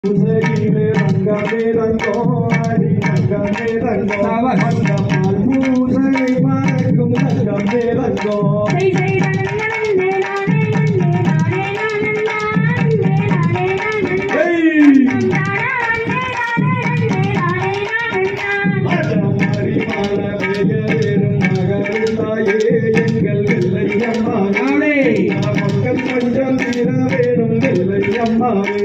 பூசையிலே ரங்கமே ரங்கோ அடி ரங்கமே ரங்கோ அந்த பால் பூசை மறக்கும் ரங்கமே ரங்கோ எங்கள் வெள்ளையம்மா நாளே மக்கள் கொஞ்சம் தீர வேணும் வெள்ளையம்மாவே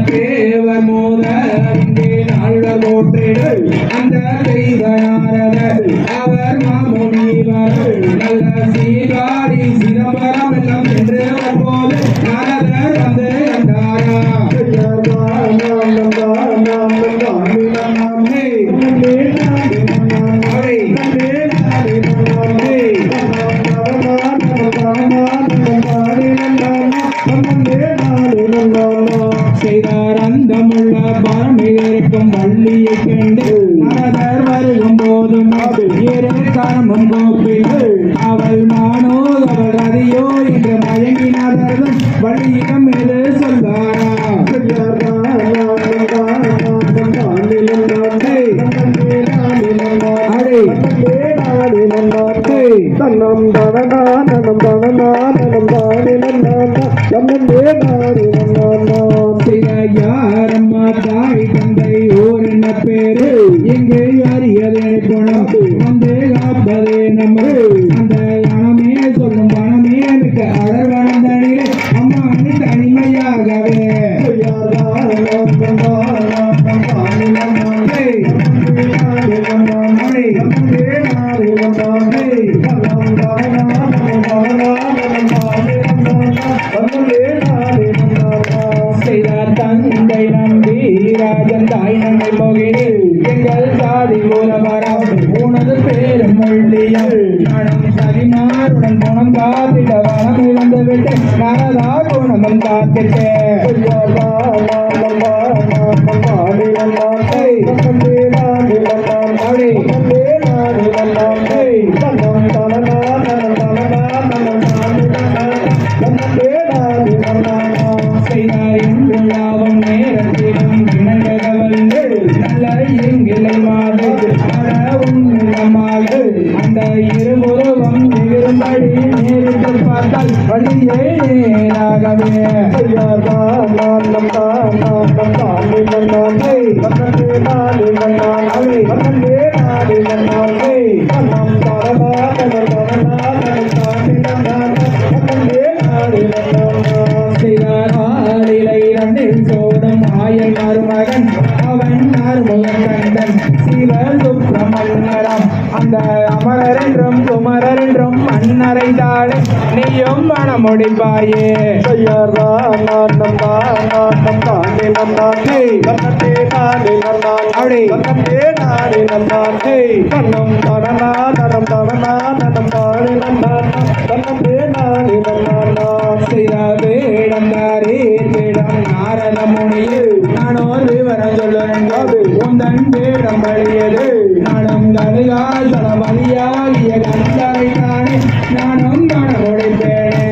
தேவர் மோத நாள் செய்தார் அந்தமுள்ள பரமிருக்கும் வள்ளியை கண்டு நரதர் வருகும் போதும் இரு கரமும் கோப்பில் அவள் மானோ அவள் ரதியோ என்று மயங்கினாதரும் வள்ளியிடம் இது சொல்வாரா தன்னம் தனநானம் தனநானம் யாரம்மா தாய் தந்தை ஓர் என்ன பேரு எங்கே அறியதே குணம் வந்து காப்பதே நம்ம அந்த கணமே சொல்லும் பணமே மிக்க அடர் வளர்ந்தனிலே அம்மா நீ தனிமையாகவே செய்தார் தந்தை நம்பி ராஜன் தாய் நம்பி மோகினி எங்கள் சாதி மூலவரம் உனது பேரும் வள்ளியம் நானும் சதிமாருடன் குணம் காத்திட வனம் இழந்து விட்டு நரதா குணமும் காத்திட்டேன் செய்தாரின் நேரத்திலும் இணங்கவல்ந்து நல்ல எங்கிலை மாது உன்னமாக அந்த இருபுறவம் இரும்படி நேரிட்டு பார்த்தால் வழியே நேராகவே செய்தாரிலை இரண்டில் சோடும் ஆயன் மருமகன் அவன் அருமுகன் கண்டன் சிவ சுப்பிரமணியரம் அந்த அமரர் என்றும் குமரர் என்றும் மன்னரை தாழே நீயும் மனம் முடிப்பாயே நாரத முனியில் நானோர் விவரம் சொல்லுங்கள் உந்தன் வேடம் வழியது நானும் கருகால் தல வழியாகிய கந்தரை தானே நானும் மன முடிப்பேனே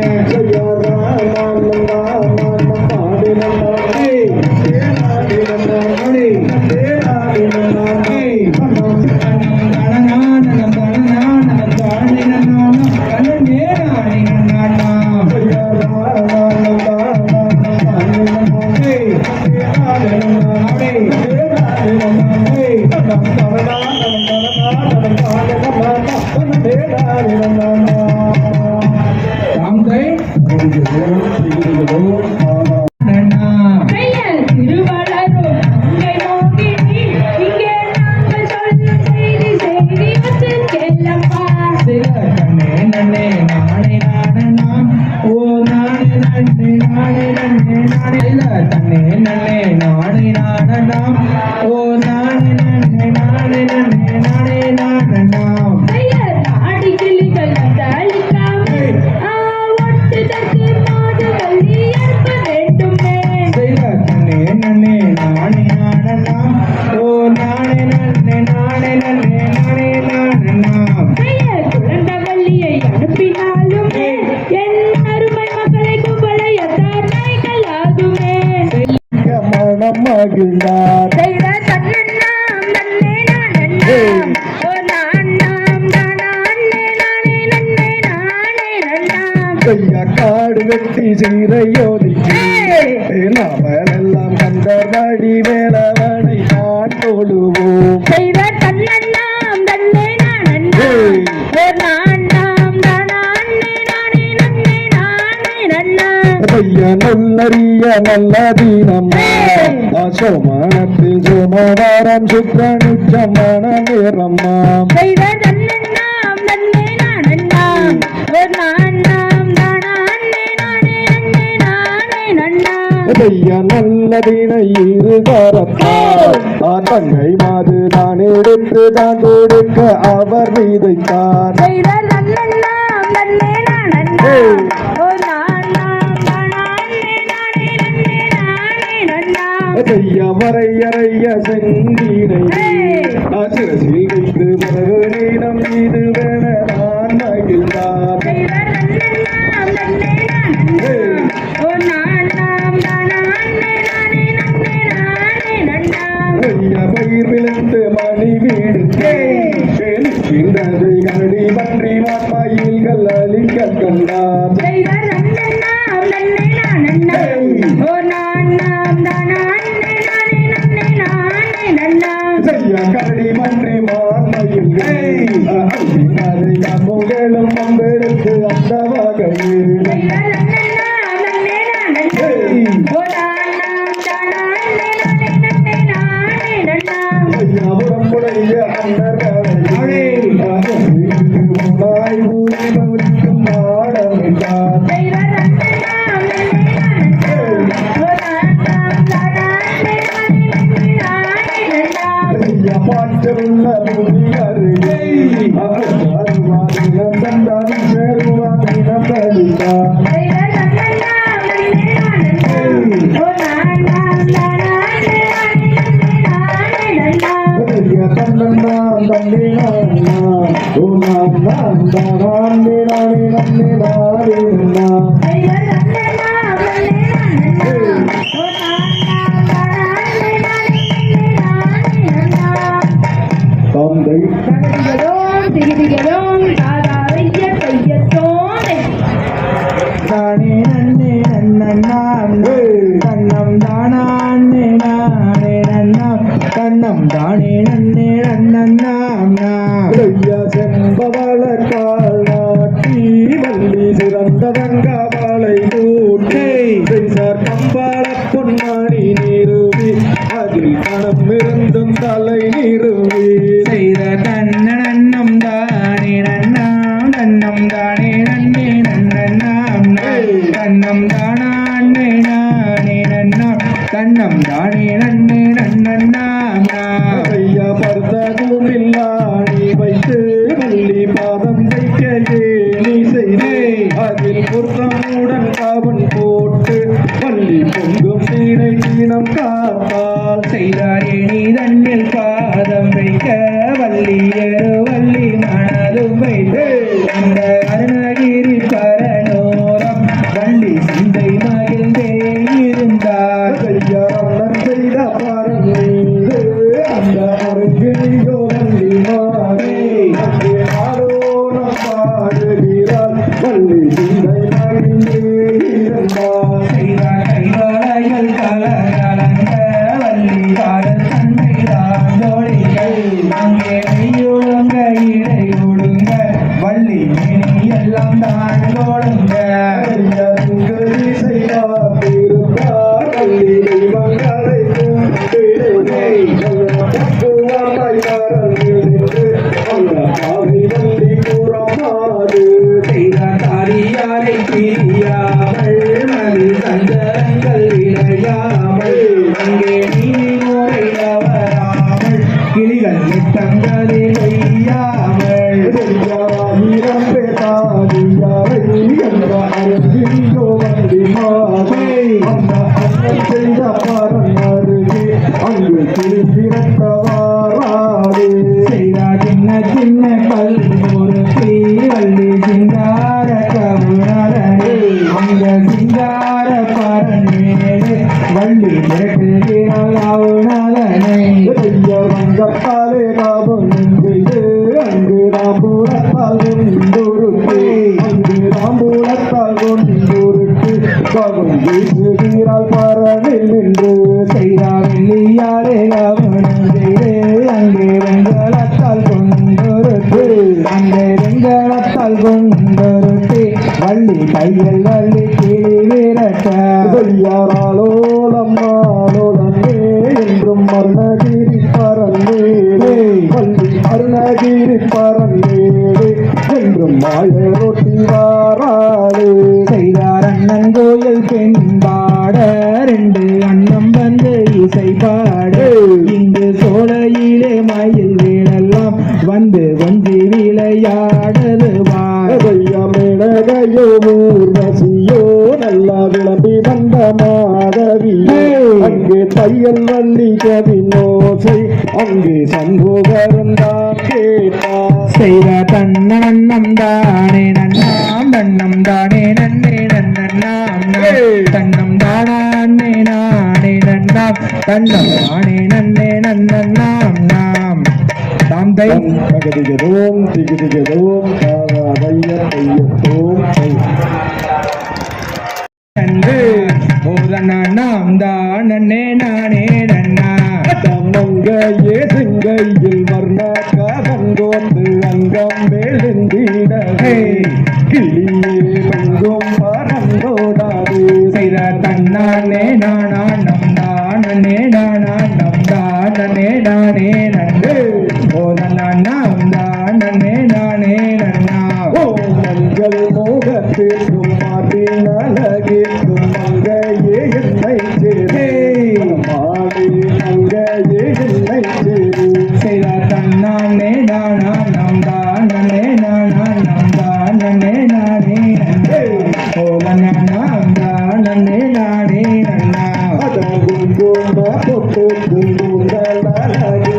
மகிழ்ந்தார் காடு வெட்டி சீரையோதி நாமெல்லாம் கண்ட வடி வேலவனை நான் தொழுவோம் நல்லறிய நல்ல தீனம் சோமானத்தில் சோமவாரம் சுக்ரனுச்சமான நேரம்மாம் செய்ய நல்லதினை இருதரத்தார் தங்கை மாது தான் எடுத்து தான் கொடுக்க அவர் விதைத்தார் செய்த நன்னெல்லாம் நன்னே நானண்ணா. ஓ நானே நன்னா. செய்ய வரையறைய செங்கீனை சிரசில் வைத்து மகனிடம் இது வேண நான் மகிழ்ந்தார் செய்த நன்னெல்லாம் நன்னே நானண்ணா. ஓ நானே நன்னா. செய்ய பயிர் விழுந்து மணி வீடு கிண்டதை கரடி பன்றி மயில்கள் அழிக்க கண்டார் செய்த நன்னெல்லாம் நன்னே நானண்ணா. ஓ நானே நன்னா. செய்ய கரடி பன்றி மயில்கள் முகலும் பம்பெடுத்து அந்த வகையில் செய்த நன்னெல்லாம் நன்னே நானண்ணா. ஓ நானே உடம்புடைய அண்டர்களை ஊரிலும் ஆடமிட்டார் பாட்டுள்ள முதியருகே சேருவான் படித்தார் தன்னண்ணான் தன்னினா ஓ நாம் நான் தானே நானே நன்னே நானே தந்தை தானே நன்னே நன்னண்ணாம் தன்னம் தானே நானே நன்னாம் தன்னம் தானே நன்னே நன்னண்ணாம் ஐயா செம்பவள கால் நாட்டி வள்ளி சிறந்த வங்கவளை கூட்டி செய்சார் கம்பாள பொன்னாடி நிறுவி அதில் பணம் இருந்தும் தலை நிறுவி செய்த தன்னண்ணம் தானே நன்னாம் தன்னம் தானே நன்னே நன்னண்ணாம் தன்னம் தானே நானே நன்னாம் தன்னம் தானே நன்னே நன்னண்ணாம் ஐயா பர்தகுமில்லாணி வைத்து வள்ளி பாதம் வைக்க நீ செய்து அதில் புறமுடன் காவன் போட்டு வள்ளி பொங்கும் சீனை சீனம் காத்தால் செய்தாரே நீ தன்னில் பாதம் வைக்க வள்ளி வள்ளி மனதும் வைத்து அந்த அருணகிரி பரனோரம் வள்ளி சிந்தை மகிழ்ந்தே இருந்தார் ஐயா அண்ணன் செய்த பாருங்க அந்த அருகினியோ வள்ளி மாறே அங்கே ஆரோணம் பாடுகிறாள் வள்ளி சிந்தை மகிழ்ந்தே இருந்தார் செய்தார் கைவாளைகள் கலகலங்க வள்ளி பாடல் தந்தை தாந்தோழிகள் அங்கே மெய்யொழுங்க இடை ஒழுங்க வள்ளி மேனி எல்லாம் தான் கொடுங்க ஐயா துங்கரி செய்தார் திருந்தார் வள்ளி தெய்வங்களை கும்பிடுதே வள்ளி கூறமாது செய்தார் தாரியாரை பிரியாமல் மது சந்தரங்கள் இணையாமல் அங்கே நீதி முறை தவறாமல் கிளிகள் நித்தங்களில் ஒய்யாமல் ஆயிரம் பேதாதியாரை என்ற அரசியோ வண்டி மாதை அந்த அண்ணன் செய்த பரன் அருகே அங்கு திருப்பிறந்தவாராது செய்தார் சின்ன சின்ன பல்பொருத்தி வள்ளி சிங்கார கவுனரே அந்த சிங்கார பரன் மேலே வள்ளி திரட்டுகிறாள் அவுணரனை வங்கப்பாலே காபம் செய்து அங்கு ராம்பூரத்தால் கொண்டுருட்டு அங்கு ராம்பூரத்தால் கொண்டுருட்டு காபம் வீசுகிறாள் பரனில் நின்று செய்தார் வெள்ளியாரே கவனம் செய்து அங்கே வெங்கலத்தால் கொண்டொருட்டு அங்கே வெங்கலத்தால் கொண்டொருட்டு வள்ளி கையில் வள்ளி கிளி விரட்ட யாராலோலம் ஆலோலமே என்றும் அருணகிரி பரந்தேடே வள்ளி அருணகிரி பரந்தேடே என்றும் மாயரொட்டி வாராளே செய்தார் அண்ணன் கோயில் பெண் பாட ரெண்டு அண்ணம் வந்து இசை பாடு இங்கு சோலையிலே மயில் வீடெல்லாம் வந்து கொஞ்சி விளையாடுது மேடகையோ ஊர்வசியோ நல்லா விளம்பி வந்த மாதவி அங்கே தையல் வள்ளி கவினோசை அங்கே சண்முகருந்தான் கேட்டா செய்த தன்னண்ணம் தானே நன்னாம் தன்னம் தானே நன்னே நன்னாம் தன்னம் தானே நானே நன்னாம் தன்னம் தானே நன்னே நன்னாம் நாம் தாம் தை தகதிகதோம் திகிதிகதோம் தாவைய தையத்தோம் நன்று போதனாம் தானே நானே நன்னா தம்மங்கையே செங்கையில் வர்ணா காதங்கோந்து அங்கம் மேலெந்திடவே கிளியே மங்கும் பறந்தோடாது செய்த தன்னானே நானானம் தானே நானானம் தானே நானே நன்று போதனாம் தானே நானே நன்னா ஓ மஞ்சள் மோகத்திற்கும் மாட்டின் அழகிற்கும் மங்கையே என்னை சேரே மாடி மங்கையே என்னை சேரு செய்த தன்னானே நானானம் தானே நானானம் தானே நானே நன்று போதனாம் தானே நானே நன்னா அதகும் கோம பொட்டு குங்குண்டல் அழகு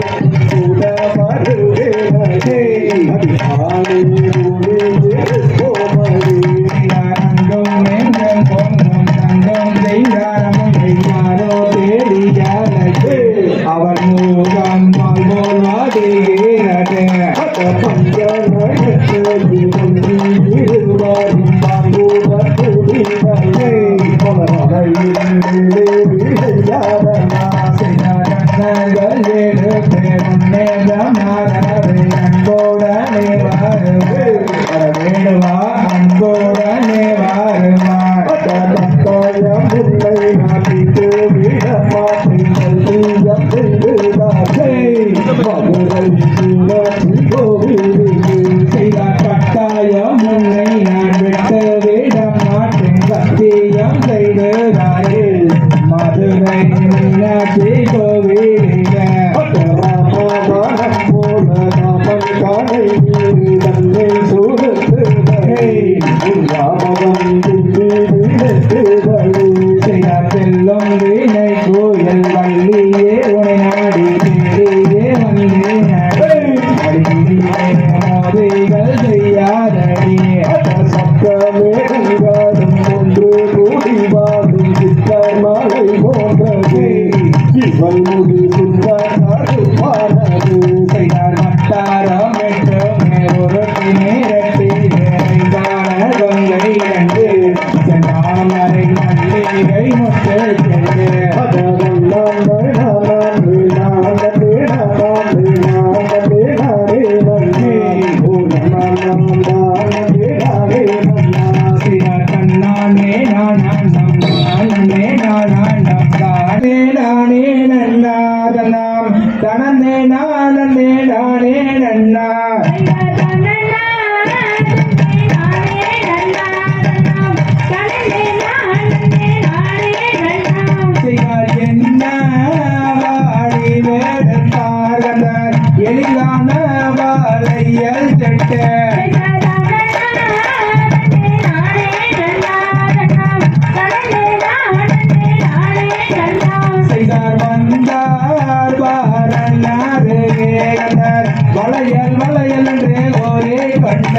கூட மருவேனே அது ஆடி ஊரே கோமடி தங்கம் மேகம் பொங்கும் தங்கம் செய்தாரமும் செய்வாரோ தேடியாரே அவர் மூகம் பால்வாதே அன்போடனே வருவா அன்போடனே வருவார் கட்டாயம் முன்னை நான் விட்டு விட மாட்டேன் சத்தியம் செய்துதாரே மதுரை மீனாட்சி கோவிலில செல்லும் வீணை கோயில் வள்ளியே உனை நாடி தேடியே வந்தேன் மோதிகள் செய்யாதடி ஒன்று கூடி வாழும் சித்தர் மலை போன்றது இவள் முடி சுந்தரது செய்தார் மட்டாரம் எட்டுமே ஒரு நேரட்டி வேறைதான கொங்கை கண்டு சென்றாமரை மல்லிகை முட்டு சென்று தன்னானே நானாண்டம் தானே நானாண்டம் தானே நானே நன்னாதனாம் தனனே நானே நானே நன்னா என்ன வாடி வேடத்தார் எளிதான வாழையல் செட்ட செய்தார் வந்தார் வாரன்னாரு வேடந்தார் வளையல் வளையல் என்று ஒரே கண்ட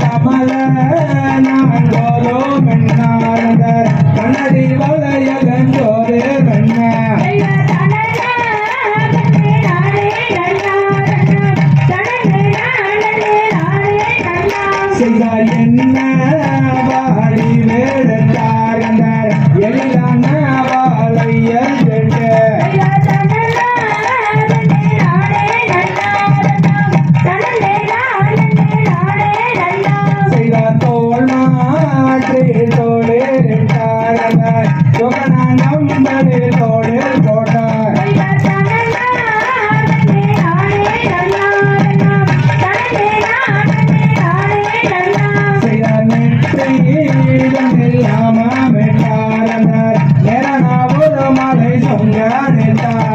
கமல நாங்கோலோ மென்னார் கண்ணடி வளையல் சோறு கண்ண செய்தார் என்ன வாடி வேடத்தார் மலை சொங்கானிட்டார்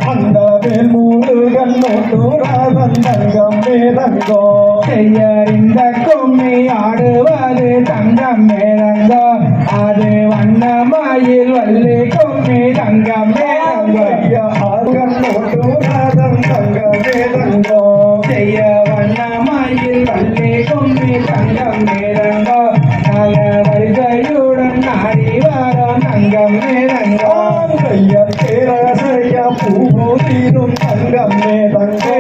அந்த நோட்டுராதன் தங்கம் மேதங்கோ செய்ய இந்த கும்மி ஆடுவது தங்கம் மேலங்கோ அது வண்ணமயில் வள்ளி கும்மி தங்கம் மேலங்கோ ஆர்கன் நோட்டுராதன் தங்கம் மேதங்கோ செய்ய வண்ணமயில் வள்ளி கும்மி தங்கம் மேலங்கோ நாங்க வருகையுடன் நாடி வரோம் தங்கம் மேலங்கோ கையர் பேரசைய பூதீரும் தங்கம் மேதங்கோ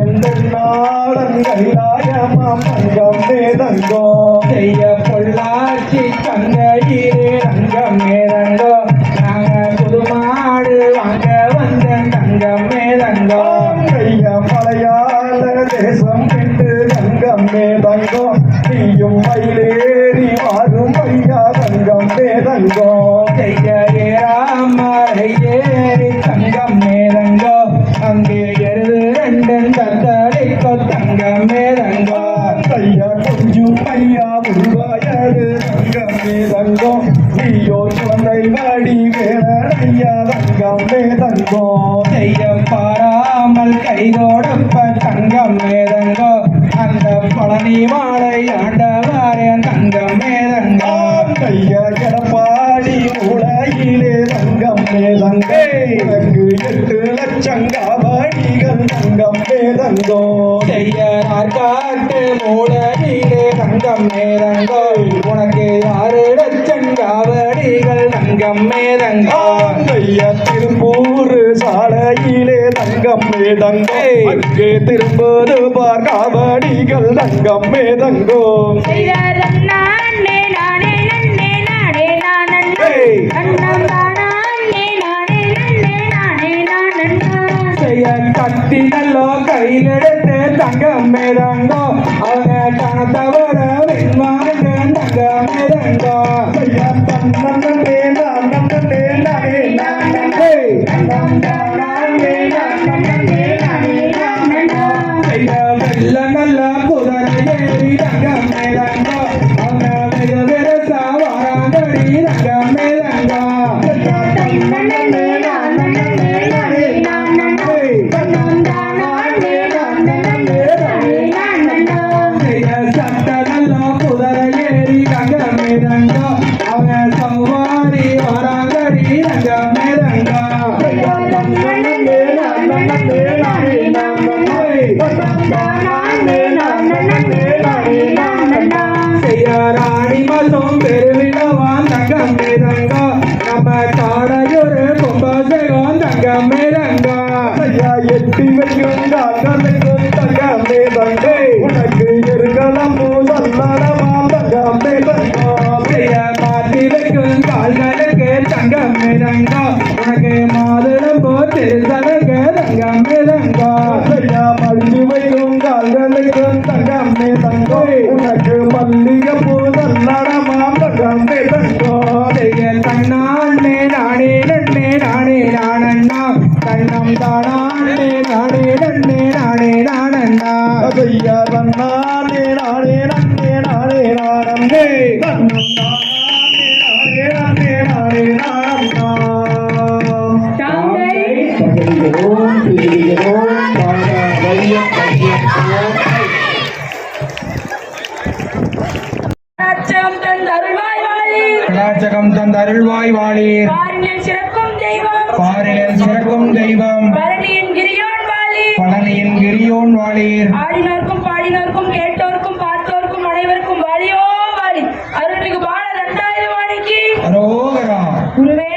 எந்த நாடன் கைலாயமாம் தங்கம் மேதங்கோ செய்ய பொள்ளாச்சி தங்கையிலே தங்கம் மேலங்கோ நாங்க புதுமாடு வாங்க வந்த தங்கம் மேலங்கோ கைய மலையாள தேசம் விட்டு தங்கம் மேதங்கோ நீயும் மயிலேறி மாறும் ஐயா தங்கம் மேதங்கோ செய்ய ஏறாமலை ஏறி தங்கம் மேலங்கோ அங்கே எருது ரெண்டும் தத்தளிக்கோ தங்கம் மேலங்கோ கைய கொஞ்சம் ஐயா உருவாயது தங்கம் மேதங்கோ நீயோ சொன்னை வாடி வேலையா தங்கம் மேதங்கோ செய்ய பாராமல் கை கொடுப்ப தங்கம் மேலங்கோ அந்த பழனி மாலை ஆண்டவாரே தங்கம் மேலங்கோ கைய எடப்பாடி உலகிலே தங்கம் மேதங்கோ எனக்கு 8 லட்சம் காவடிகள் தங்கம் மேதங்கோ செய்ய காட்டு மூலையிலே தங்கம் மேலங்கோ உனக்கு 6 லட்சம் காவடிகள் தங்கம் மேலங்கோ கைய திருப்பூர் சாலையிலே தங்கம் மேதங்கோ அங்கே திரும்புது பார் காவடிகள் தங்கம் மேதங்கோ செய்தாரம் நானே நானே நன்னே நானே நானே அண்ணம் தானே நானே நன்னே நானே நானே செய்ய கத்தி நல்லோ கையில் எடுத்து தங்கம் மேலங்கோ அவங்க கணத்தவர விண்மானுக்கு தங்கம் மேலங்கோ கைய தன்னே நானே நானே நானே அண்ணம் தானே நானே நானே செய்ய வெள்ள நல்ல குதிரை ஏறி தங்கம் மேலங்கோ அவங்க மிக விரசா வாராங்கடி தங்கம் மேலங்கோ செய்ய சட்ட நல்ல குதிரை ஏறி தங்கம் மேலங்கோ அவங்க சவாரி வாராங்கடி தங்கம் மேலங்கோ செய்ய ராணி மசம் பெருவிழவான் தங்கம் மேலங்கோ நம்ம காடையொரு கும்பசேகம் தங்கம் மேலங்கோ ஐயா எட்டி வைக்கும் காக்கலைக்கும் தங்கம் மேதங்கோ உனக்கு எருகலம் சல்லடமாம் தங்கம் மேதங்கோ செய்ய மாத்தி வைக்கும் கால்களுக்கு தங்கம் மேலங்கோ உனக்கு மாதுளம் போட்டு சடங்கு தங்கம் மேலங்கோ ஐயா மல்லி வைக்கும் கால்களைக்கும் தங்கம் மேதங்கோ உனக்கு மல்லிகைப்பூ சல்லடமாம் தங்கம் மேதங்கோ செய்ய தன்னானே நானே நன்னே நானே நானண்ணா தன்னம் தானே நானே நன்னே நானே நானண்ணா ஐயா தன்னானே நானே நன்னே நானே நானே தன்னம் தானே நானே நன்னே நானே நானே தாங்கள் அச்சம் தந்தருள்வாய் வாழி கலாச்சகம் தந்தருள்வாய் வாழீர் பாரினில் சிறக்கும் தெய்வம் பாரினில் சிறக்கும் தெய்வம் பரணியின் கிரியோன் வாழி பழனியின் கிரியோன் வாழீர் ஆடினோர்க்கும் பாடினோர்க்கும் கேட்டோர்க்கும் பார்த்தோர்க்கும் அனைவருக்கும் வாழியோ வாழி அருள்மிகு பால 2000 வாழிக்கு அரோகரா குருவே